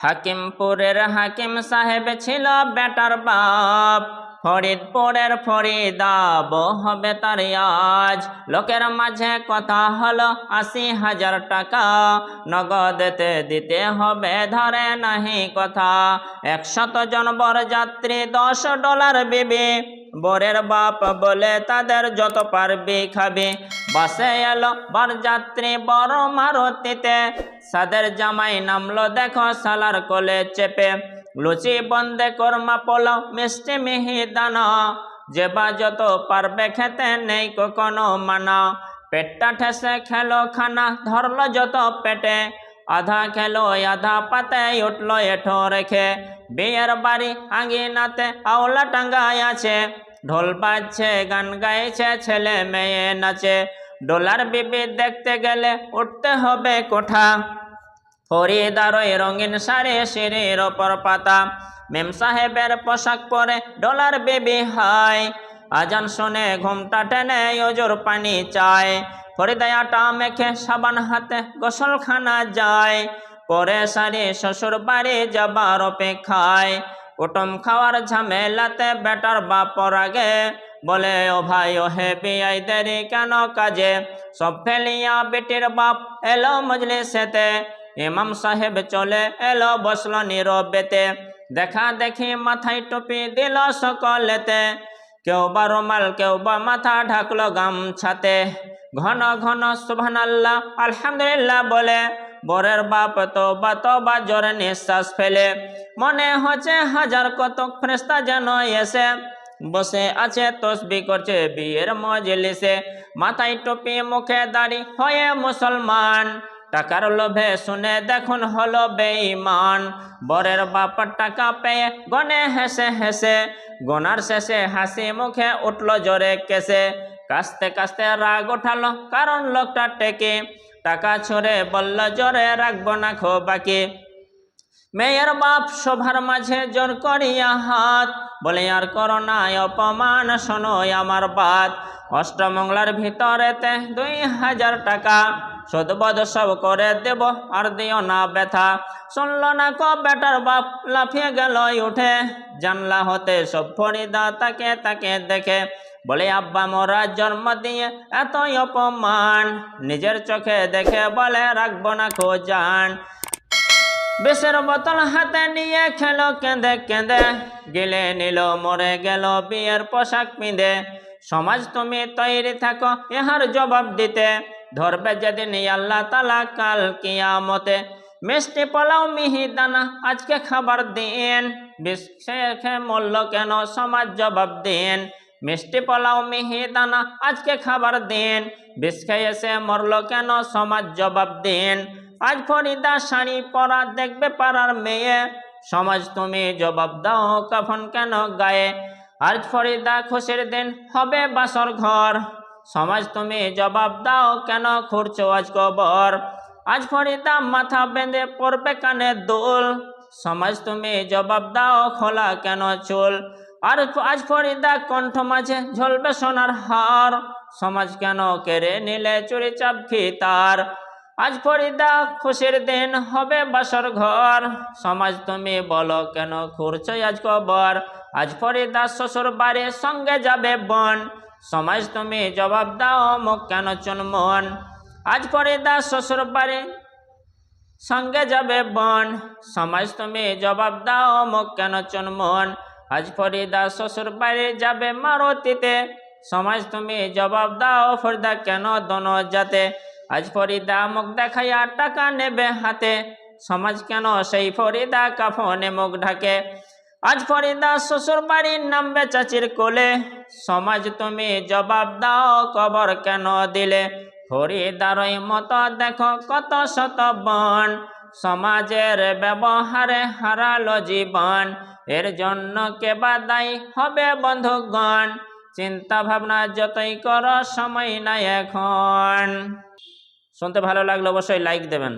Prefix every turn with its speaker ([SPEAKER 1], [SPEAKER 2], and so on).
[SPEAKER 1] হাকিমপুরের হাকিম সাহেব ছিল বেটার বাপ, ফরিদপুরের ফরিদা বউ হবে তার আজ। লোকের মাঝে কথা হলো ৮০,০০০ টাকা, নগদেতে দিতে হবে ধরে নাহি কথা। ১০০ জন বরযাত্রী $10 বিবি, বরের বাপ বলে তাদের যত পারবি খাবি। বাসে এলো বরযাত্রী বড় মারুতিতে, সাদের জামাই নামলো দেখো সালার কোলে চেপে। লুচি বন্দে কোরমা পোলাও মিষ্টি মিহিদানা, যে বা যত পারবে খেতে নেই কোনো মানা। পেটটা ঠেসে খেলো খানা ধরলো যত পেটে, আধা খেলো আধা পাতে উঠলো এঠো রেখে। বিয়ের বাড়ি আঙ্গিনাতে আওলা টাঙ্গায় আছে, ঢোল বাজছে গান গাইছে ছেলে মেয়ে নাচে। ডলার বিবি দেখতে গেলে উঠতে হবে কোঠা, ফরিদার ওই রঙিন শাড়ি সিঁড়ির ওপর পাতা। মেম সাহেবের পোশাক পরে ডলার বিবি হাই, আজান শুনে ঘুমটা টেনে ওজোর পানি চায়। ফরিদা আটা মেখে সাবান হাতে গোসলখানা যায়, পরে শাড়ি শ্বশুর বাড়ি যাবার অপেক্ষায়। কুটুম খাওয়ার ঝামেলাতে বেটার বাপ রাগে, বলে ও ভাই ও হে বিয়াই দেরি কেন কাজে। সব ফেলিয়া বেটির বাপ এলো মজলিসেতে, ইমাম সাহেব চলে এলো বসলো নীরবেতে। দেখা দেখি মাথায় টুপি দিল সকলেতে, কেউ বা রুমাল কেউ বা মাথা ঢাকলো গামছাতে। ঘন ঘন সুবহানাল্লাহ আলহামদুলিল্লাহ বলে বরের বাপ তওবা জোরে নিঃশ্বাস ফেলে। মনে হচ্ছে হাজার কত ফেরেশতা যেন এসে বসে আছে তসবিহ করছে বিয়ের মজলিসে। মাথায় টুপি মুখে দাড়ি হয়ে মুসলমান, টাকার লোভে শুনে দেখুন হলো বেঈমান। বরের বাপ টাকা পেয়ে গনে হেসে হেসে, গোনার শেষে হাসি মুখে উঠলো জোরে কেসে। কাস্তে কাস্তে রাগ উঠালো কারণ লোকটা টেকে, টাকা ছড়ে বলল জোরে রাখবো না খো বাকি। মেয়ের বাপ সভার মাঝে জোর করিয়া হাত, বলে আর করো না অপমান শোনো আমার বাত। অষ্টমঙ্গলার ভিতরেতে ২,০০০ টাকা, শোধবোধ সব করে দেব আর দিও না ব্যথা। শুনল না কো বেটার বাপ লাফিয়ে গেল উঠে, জানলা হতে সব ফরিদা তাকে তাকে দেখে। বলে আব্বা মোরা জন্ম দিয়ে এতই অপমান, নিজের চোখে দেখে বলে রাখবো না খো জান। বিষের বোতল হাতে নিয়ে খেলো কেঁদে কেঁদে, গিলে নিল মরে গেল বিয়ের পোশাক পিঁধে। সমাজ তুমি তৈরি থাকো ইহার জবাব দিতে, ধরবে যেদিন আল্লাহ তাআলা কাল কিয়ামতে। মিষ্টি পোলাও মিহিদানা আজকে খাবার দিন, বিষ খেয়ে মরল কেন সমাজ জবাব দিন। মিষ্টি পোলাও মিহিদানা আজকে খাবার দিন, বিষ খেয়ে সে মরল কেন সমাজ জবাব দিন। আজ ফরিদা শাড়ি পরা দেখবে পাড়ার মেয়ে, সমাজ তুমি জবাব দাও কাফন কেন গায়ে। আজ ফরিদা খুশির দিন হবে বাসর ঘর, সমাজ তুমি জবাব দাও কেন খুঁড়ছো আজ কবর। আজ ফরিদা মাথা বেঁধে পড়বে কানে দুল, সমাজ তুমি জবাব দাও খোলা কেন চুল। আর আজ ফরিদা কণ্ঠ মাঝে ঝলবে সোনার হার, সমাজ কেন কেড়ে নিলে চুরি চাবি তার। আজ ফরিদা খুশির দিন হবে বাসর ঘর, সমাজ তুমি বলো কেন খুঁড়ছো আজ কবর। আজ ফরিদা শ্বশুর বাড়ির সঙ্গে যাবে বোন, সমাজ তুমি জবাব দাও মুখ কেন চুনমন। আজ ফরিদা শ্বশুর বাড়ির সঙ্গে যাবে বোন, সমাজ তুমি জবাব দাও মুখ কেন চুনমন। আজ ফরিদা শ্বশুর বাড়ি যাবে মারুতিতে, সমাজ তুমি জবাব দাও ফরিদা কেন দোনো যাতে। আজ ফরিদা মুখ দেখাইয়া টাকা নেবে হাতে, সমাজ কেন সেই ফরিদা কাফনে মুখ ঢাকে। আজ ফরিদা শ্বশুর বাড়ির নামবে চাচির কোলে, সমাজ তুমি জবাব দাও কবর কেন দিলে। ফরিদারই মতো দেখো কত শত বন, সমাজের ব্যবহারে হারালো জীবন। এর জন্য কে বা দায়ী হবে বন্ধুগণ, চিন্তা ভাবনা যতই করো সময় নাই এখন। শুনতে ভালো লাগলে অবশ্যই লাইক দেবেন।